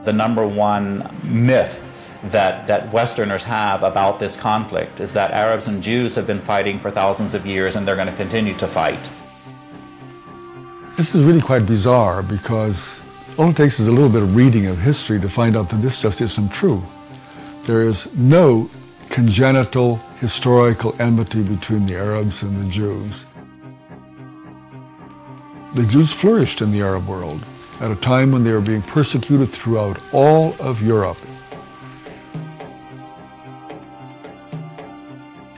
The number one myth that Westerners have about this conflict is that Arabs and Jews have been fighting for thousands of years and they're going to continue to fight. This is really quite bizarre because all it takes is a little bit of reading of history to find out that this just isn't true. There is no congenital historical enmity between the Arabs and the Jews. The Jews flourished in the Arab world at a time when they were being persecuted throughout all of Europe.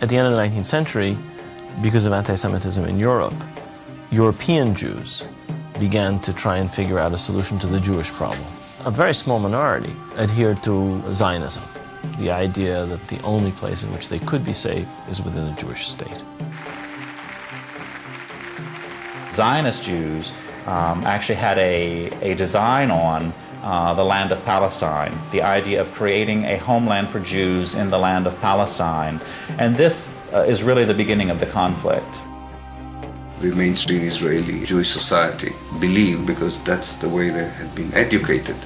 At the end of the 19th century, because of anti-Semitism in Europe, European Jews began to try and figure out a solution to the Jewish problem. A very small minority adhered to Zionism, the idea that the only place in which they could be safe is within a Jewish state. Zionist Jews actually had a design on the land of Palestine, the idea of creating a homeland for Jews in the land of Palestine. And this is really the beginning of the conflict. The mainstream Israeli Jewish society believed, because that's the way they had been educated,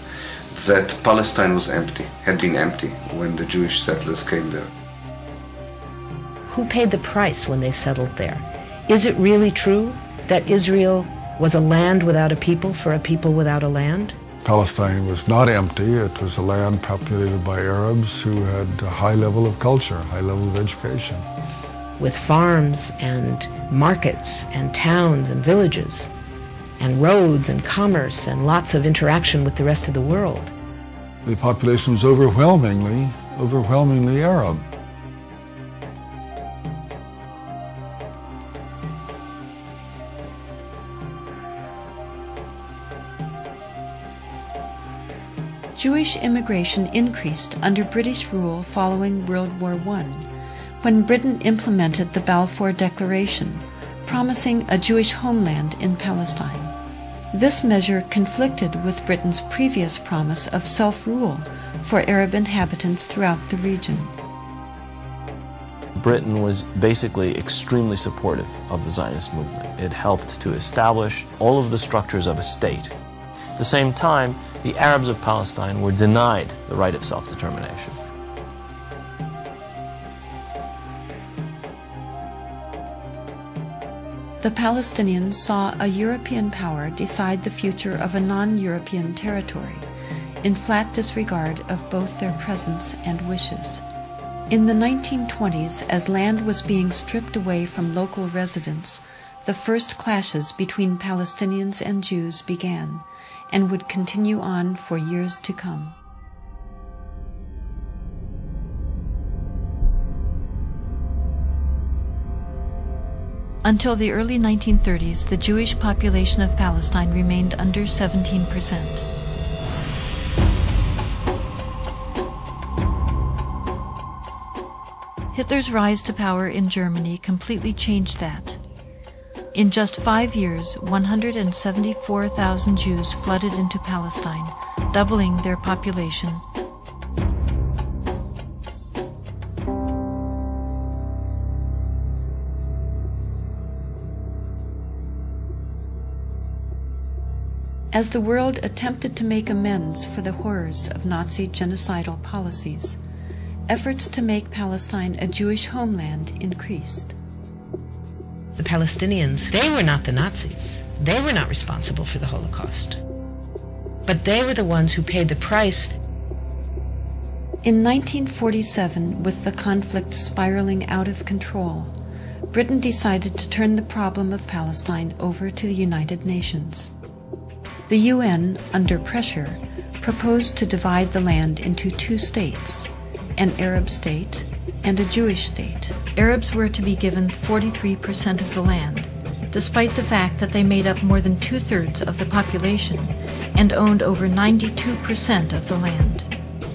that Palestine was empty, had been empty when the Jewish settlers came there. Who paid the price when they settled there? Is it really true that Israel was a land without a people for a people without a land? Palestine was not empty. It was a land populated by Arabs who had a high level of culture, high level of education. With farms and markets and towns and villages and roads and commerce and lots of interaction with the rest of the world. The population was overwhelmingly Arab. Jewish immigration increased under British rule following World War I, when Britain implemented the Balfour Declaration, promising a Jewish homeland in Palestine. This measure conflicted with Britain's previous promise of self-rule for Arab inhabitants throughout the region. Britain was basically extremely supportive of the Zionist movement. It helped to establish all of the structures of a state. At the same time, the Arabs of Palestine were denied the right of self-determination. The Palestinians saw a European power decide the future of a non-European territory, in flat disregard of both their presence and wishes. In the 1920s, as land was being stripped away from local residents, the first clashes between Palestinians and Jews began, and would continue on for years to come. Until the early 1930s, the Jewish population of Palestine remained under 17%. Hitler's rise to power in Germany completely changed that. In just 5 years, 174,000 Jews flooded into Palestine, doubling their population. As the world attempted to make amends for the horrors of Nazi genocidal policies, efforts to make Palestine a Jewish homeland increased. The Palestinians, they were not the Nazis. They were not responsible for the Holocaust. But they were the ones who paid the price. In 1947, with the conflict spiraling out of control, Britain decided to turn the problem of Palestine over to the United Nations. The UN, under pressure, proposed to divide the land into 2 states, an Arab state and a Jewish state. Arabs were to be given 43% of the land, despite the fact that they made up more than 2/3 of the population and owned over 92% of the land.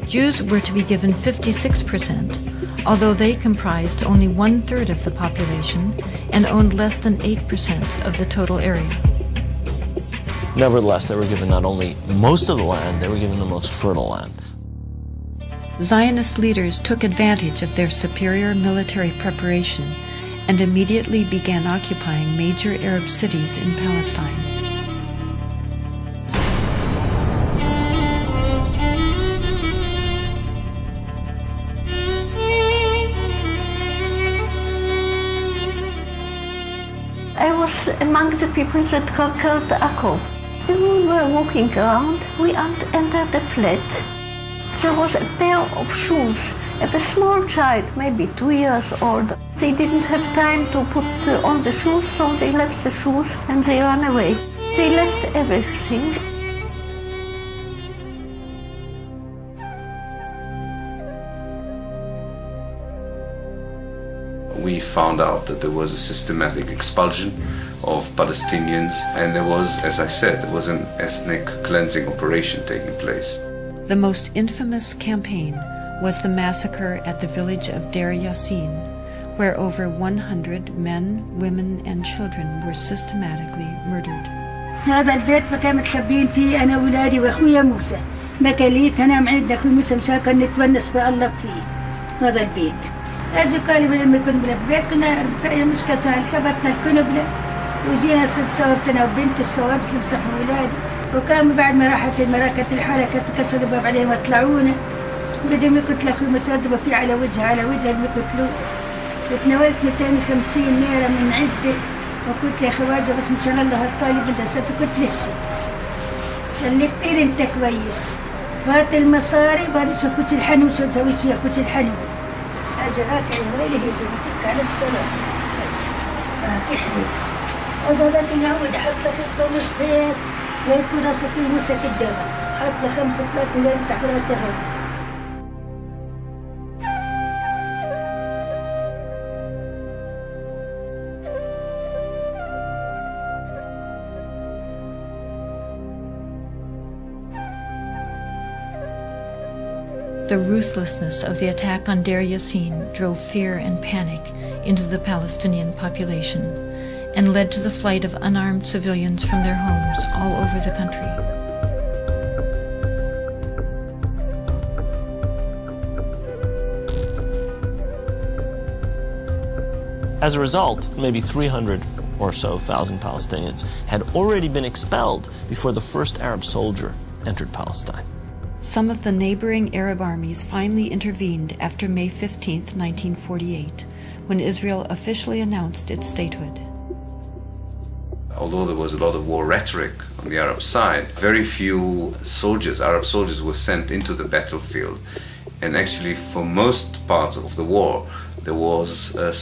Jews were to be given 56%, although they comprised only 1/3 of the population and owned less than 8% of the total area. Nevertheless, they were given not only most of the land, they were given the most fertile land. Zionist leaders took advantage of their superior military preparation and immediately began occupying major Arab cities in Palestine. was among the people that conquered Akko. When we were walking around, we entered a flat. There was a pair of shoes of a small child, maybe 2 years old. They didn't have time to put on the shoes, so they left the shoes and they ran away. They left everything. We found out that there was a systematic expulsion of Palestinians, and there was, as I said, there was an ethnic cleansing operation taking place. The most infamous campaign was the massacre at the village of Deir Yassin, where over 100 men, women, and children were systematically murdered. هذا البيت ما كان متخبين فيه أنا وولادي وأخويا موسى. ما كان لي تنام عندنا أخوي موسى مشان كان نتونس بألق فيه. هذا البيت. أجوا قالوا لما كنا بالبيت كنا مش كسر خبطنا الكنبلة وجينا صورتنا وبنت الصواب مسحوا ولادي. وكان بعد ما راحت المراكة الحالة كانت كسروا الباب عليهم وطلعونا. بدهم يقتلوا أخوي مسادبة فيه على وجهها اللي يقتلوه. وتناولت 250 ليرة من عدة. وقلت يا خواجة بس مشان الله الطالب بدها قلت للشي قال لي كتير انت كويس هات المصاري بارس وكوتش الحنو شو تسوي فيها كوتش الحنو اجراك يا ويلي هي زمتك على السلام تحري وذلك اللي هو ده حط لك الخمس زيت لا يكون راسك في موسك الدم حط لك 5 3 مليون تحت راسك. The ruthlessness of the attack on Deir Yassin drove fear and panic into the Palestinian population and led to the flight of unarmed civilians from their homes all over the country. As a result, maybe 300 or so thousand Palestinians had already been expelled before the first Arab soldier entered Palestine. Some of the neighboring Arab armies finally intervened after May 15, 1948, when Israel officially announced its statehood. Although there was a lot of war rhetoric on the Arab side, very few soldiers, Arab soldiers, were sent into the battlefield. And actually, for most parts of the war, there was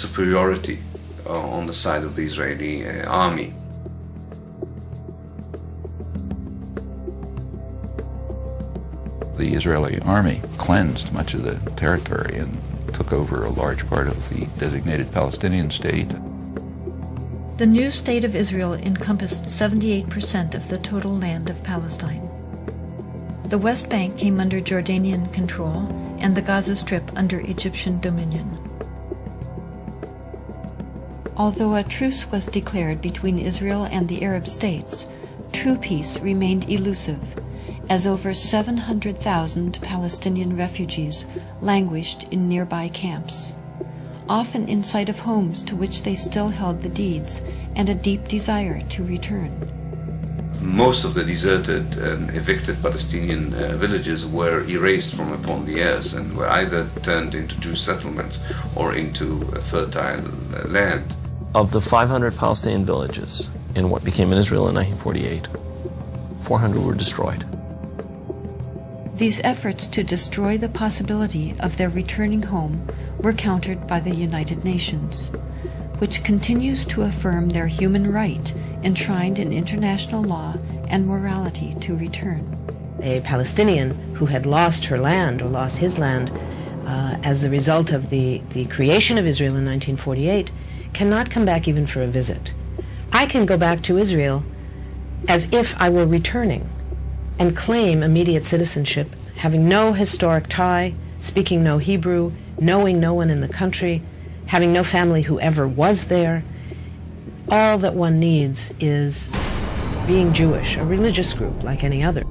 superiority on the side of the Israeli army. The Israeli army cleansed much of the territory and took over a large part of the designated Palestinian state. The new state of Israel encompassed 78% of the total land of Palestine. The West Bank came under Jordanian control and the Gaza Strip under Egyptian dominion. Although a truce was declared between Israel and the Arab states, true peace remained elusive, as over 700,000 Palestinian refugees languished in nearby camps, often in sight of homes to which they still held the deeds and a deep desire to return. Most of the deserted and evicted Palestinian villages were erased from upon the earth and were either turned into Jewish settlements or into fertile land. Of the 500 Palestinian villages in what became Israel in 1948, 400 were destroyed. These efforts to destroy the possibility of their returning home were countered by the United Nations, which continues to affirm their human right enshrined in international law and morality to return. A Palestinian who had lost her land or lost his land as the result of the creation of Israel in 1948 cannot come back even for a visit. I can go back to Israel as if I were returning and claim immediate citizenship, having no historic tie, speaking no Hebrew, knowing no one in the country, having no family who ever was there. All that one needs is being Jewish, a religious group like any other.